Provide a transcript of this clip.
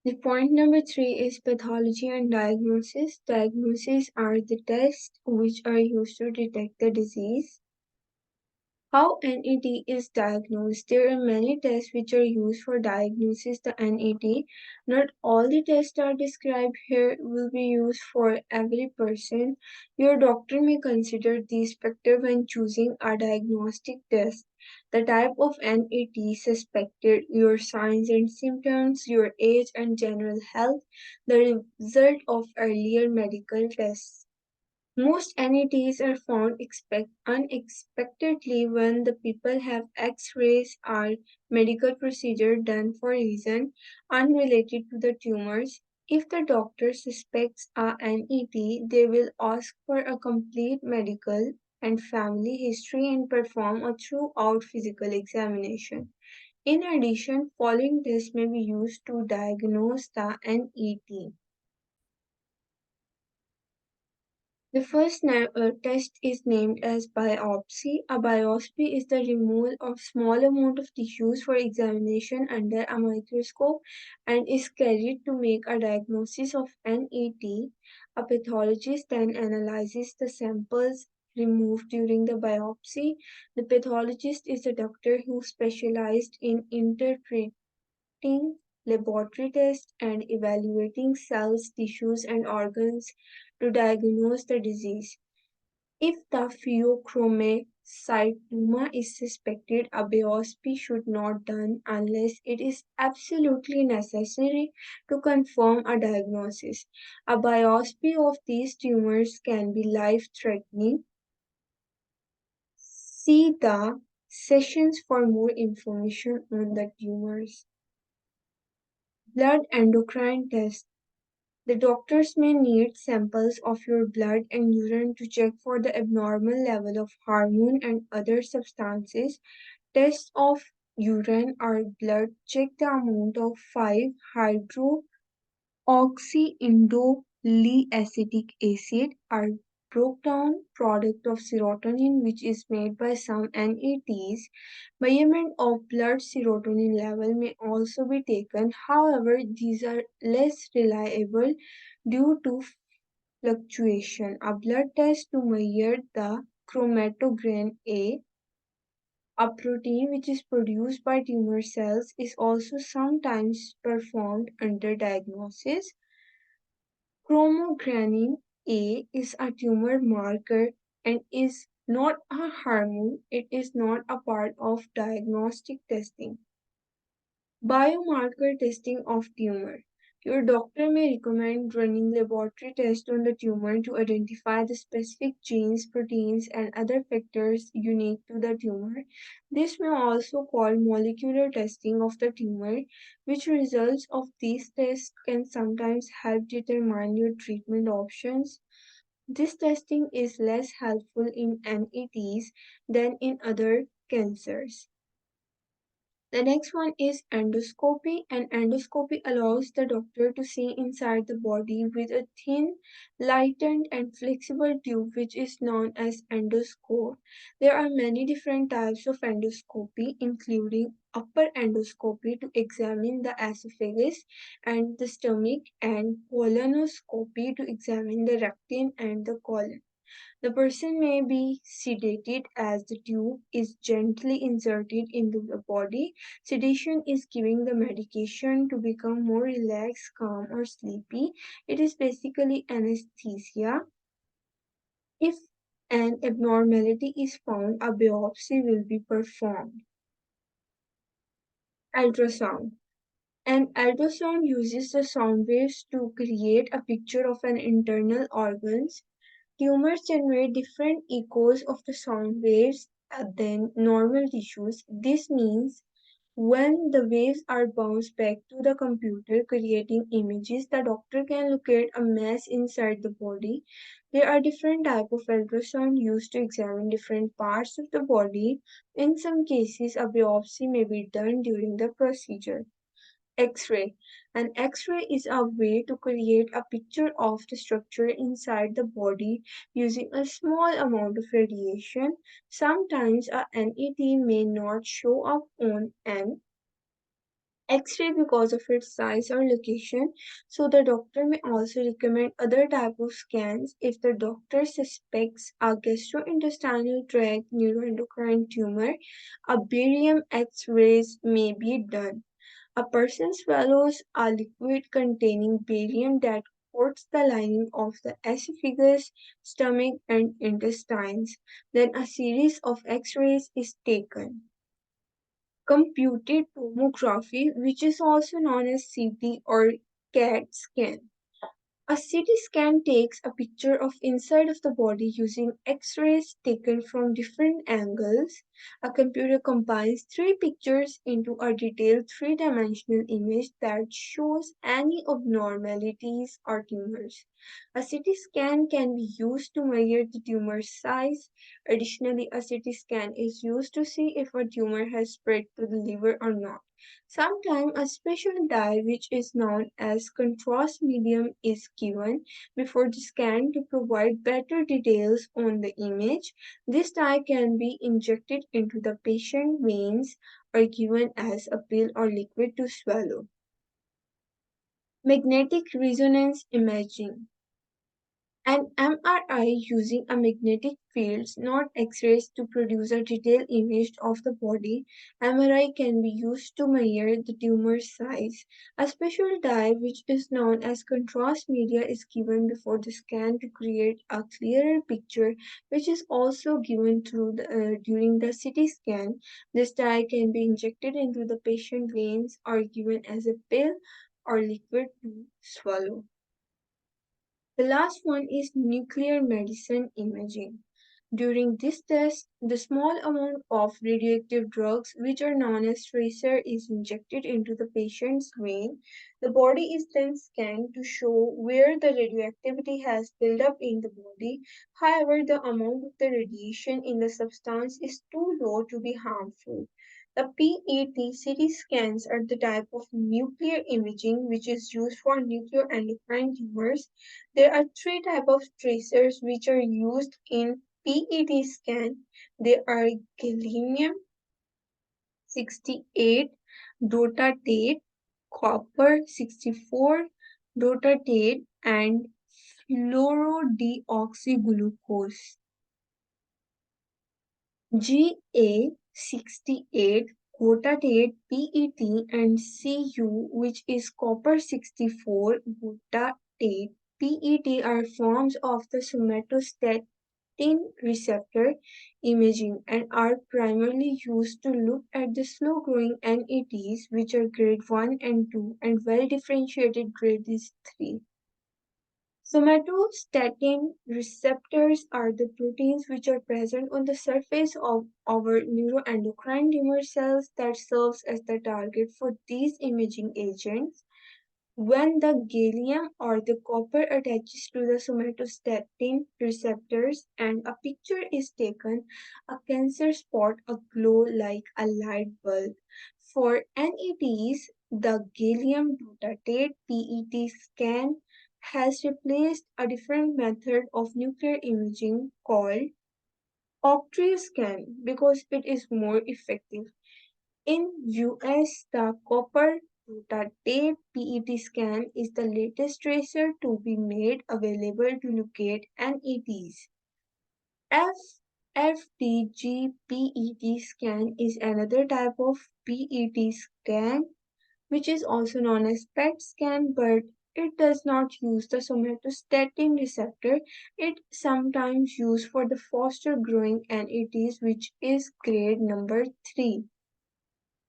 The point number three is pathology and diagnosis. Diagnoses are the tests which are used to detect the disease. How NET is diagnosed. There are many tests which are used for diagnosis the NET. Not all the tests are described here will be used for every person. Your doctor may consider these factors when choosing a diagnostic test. The type of NET suspected, your signs and symptoms, your age and general health, the result of earlier medical tests. Most NETs are found unexpectedly when the people have X-rays or medical procedure done for reason unrelated to the tumors. If the doctor suspects a NET, they will ask for a complete medical and family history and perform a thorough physical examination. In addition, following tests may be used to diagnose the NET. The first test is named as biopsy. A biopsy is the removal of small amount of tissues for examination under a microscope and is carried to make a diagnosis of NET. A pathologist then analyzes the samples removed during the biopsy. The pathologist is a doctor who specialized in interpreting laboratory tests and evaluating cells, tissues, and organs to diagnose the disease. If the pheochromocytoma is suspected, a biopsy should not done unless it is absolutely necessary to confirm a diagnosis. A biopsy of these tumors can be life-threatening. See the sessions for more information on the tumors. Blood endocrine test. The doctors may need samples of your blood and urine to check for the abnormal level of hormone and other substances. Tests of urine or blood check the amount of 5-hydroxyindoleacetic acid or broke down product of serotonin which is made by some NETs. Measurement of blood serotonin level may also be taken. However, these are less reliable due to fluctuation. A blood test to measure the chromatographin a protein which is produced by tumor cells, is also sometimes performed under diagnosis. Chromogranin A is a tumor marker and is not a hormone. It is not a part of diagnostic testing. Biomarker testing of tumor. Your doctor may recommend running laboratory tests on the tumor to identify the specific genes, proteins, and other factors unique to the tumor. This may also call molecular testing of the tumor, which results of these tests can sometimes help determine your treatment options. This testing is less helpful in NETs than in other cancers. The next one is endoscopy. An endoscopy allows the doctor to see inside the body with a thin, lightened, and flexible tube which is known as endoscope. There are many different types of endoscopy, including upper endoscopy to examine the esophagus and the stomach, and colonoscopy to examine the rectum and the colon. The person may be sedated as the tube is gently inserted into the body. Sedation is giving the medication to become more relaxed, calm, or sleepy. It is basically anesthesia. If an abnormality is found, a biopsy will be performed. Ultrasound. An ultrasound uses the sound waves to create a picture of an internal organs. Tumors generate different echoes of the sound waves than normal tissues. This means when the waves are bounced back to the computer creating images, the doctor can locate a mass inside the body. There are different types of ultrasound used to examine different parts of the body. In some cases, a biopsy may be done during the procedure. X-ray. An X-ray is a way to create a picture of the structure inside the body using a small amount of radiation. Sometimes a NET may not show up on an X-ray because of its size or location. So the doctor may also recommend other type of scans if the doctor suspects a gastrointestinal tract neuroendocrine tumor. A barium X-rays may be done. A person swallows a liquid containing barium that coats the lining of the esophagus, stomach, and intestines. Then a series of X-rays is taken. Computed tomography, which is also known as CT or CAT scan. A CT scan takes a picture of inside of the body using X-rays taken from different angles. A computer combines three pictures into a detailed three-dimensional image that shows any abnormalities or tumors. A CT scan can be used to measure the tumor size. Additionally, a CT scan is used to see if a tumor has spread to the liver or not. Sometimes a special dye, which is known as contrast medium, is given before the scan to provide better details on the image. This dye can be injected into the patient veins or given as a pill or liquid to swallow. Magnetic resonance imaging. An MRI using a magnetic fields, not X-rays, to produce a detailed image of the body. MRI can be used to measure the tumor size. A special dye, which is known as contrast media, is given before the scan to create a clearer picture, which is also given during the CT scan. This dye can be injected into the patient veins or given as a pill or liquid to swallow. The last one is nuclear medicine imaging. During this test, the small amount of radioactive drugs, which are known as tracer, is injected into the patient's vein. The body is then scanned to show where the radioactivity has built up in the body. However, the amount of the radiation in the substance is too low to be harmful. The PET-CT scans are the type of nuclear imaging which is used for nuclear endocrine tumors. There are three types of tracers which are used in PET scan. They are gallium 68 dotatate, copper 64 dotatate, and fluorodeoxyglucose. Ga68 dotatate PET and Cu, which is copper 64 dotatate PET, are forms of the somatostatin receptor imaging and are primarily used to look at the slow growing NETs, which are grade 1 and 2, and well differentiated grade is 3. Somatostatin receptors are the proteins which are present on the surface of our neuroendocrine tumor cells that serves as the target for these imaging agents. When the gallium or the copper attaches to the somatostatin receptors and a picture is taken, a cancer spot a glow like a light bulb. For NETs, the gallium dotatate PET scan has replaced a different method of nuclear imaging called octave scan because it is more effective. In US, the copper dotatate PET scan is the latest tracer to be made available to locate NETs. FFTG PET scan is another type of PET scan which is also known as PET scan, but it does not use the somatostatin receptor. It sometimes used for the faster growing NETs, which is grade number 3.